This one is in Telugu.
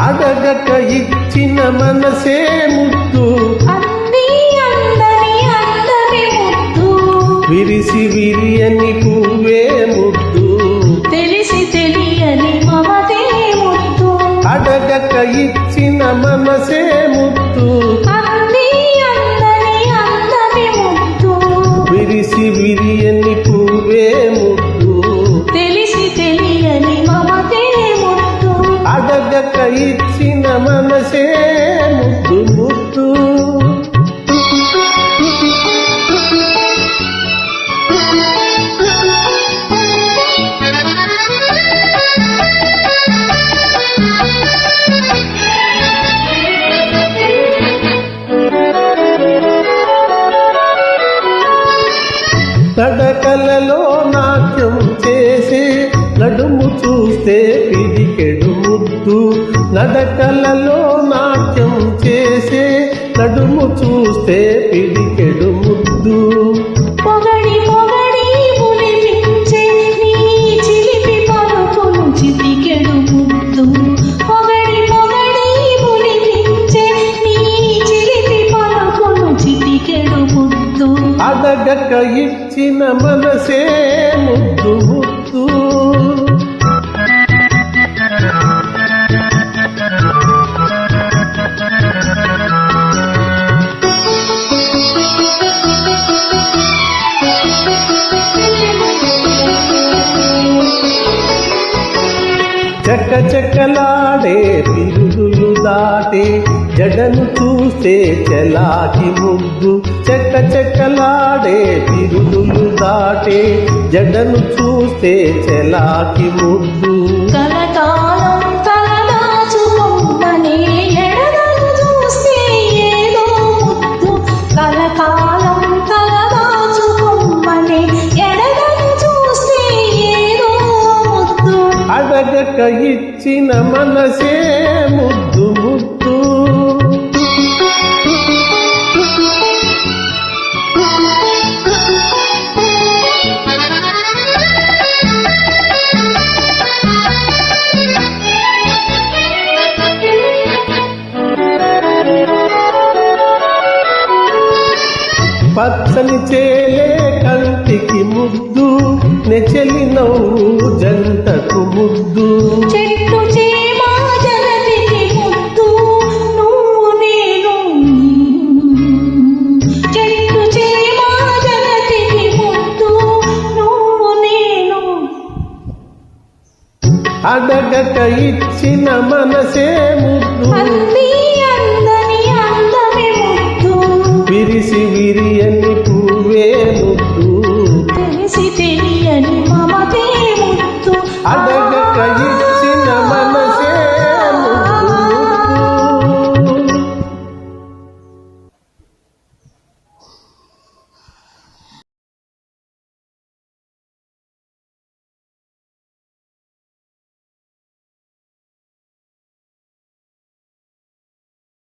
అడగక ఇచ్చిన మనసే ముద్దు, అంది అందని అందమే ముద్దు, విరిసి విరియని పువ్వే ముద్దు, తెలిసి తెలియని మమతే ముద్దు. అడగక ఇచ్చిన మనసే ముద్దు, అంది అందని అందమే ముద్దు, విరిసి విరియని పువ్వే ముద్దు, తెలిసి తెలియని మమతే ముద్దు. అడగక ఇచ్చిన మనసే ముద్దు ముద్దు. నడకలలో నాట్యం చేసే నడుము చూస్తే పిడికెడు ముద్దు, నడకలలో నాట్యం చేసే నడుము చూస్తే పిడికెడు ముద్దు. పొగడి పొగడి మురిపించే నీ చిలిపి పలుకును చిటికెడు ముద్దు, పొగడి పొగడి మురిపించే నీ చిలిపి పలుకును చిటికెడు ముద్దు. అడగక ఇచ్చిన మనసే ముద్దు ముద్దు. చక్క చక్కలాడే పిరుదులు దాటే జడను చూస్తే చెలాకి ముద్దు, చక్క చక్కలాడే పిరుదులు దాటే జడను చూస్తే చెలాకి ముద్దు. కలకాలం తలదాచుకున్ననే ఎడదను చూస్తే ఏదో ముద్దు, కలకాలం తలదాచుకున్ననే ఎడదను చూస్తే ఏదో ముద్దు. అడగక ఇచ్చిన మనసే ముద్దు ముద్దు. పచ్చని చేలే కంటికి ముద్దు, నెచలి నవ్వు జంటకు ముద్దు, చెట్టు చేమ జలతికి ముద్దు, నువ్వు నేను. చెట్టు చేమ జలతికి ముద్దు, నువ్వు నేను. అడగక ఇచ్చిన మనసే ముద్దు, అంది అందని అందమే ముద్దు, విరిసి విరియని పువ్వే ముద్దు, తెలిసి తెలియని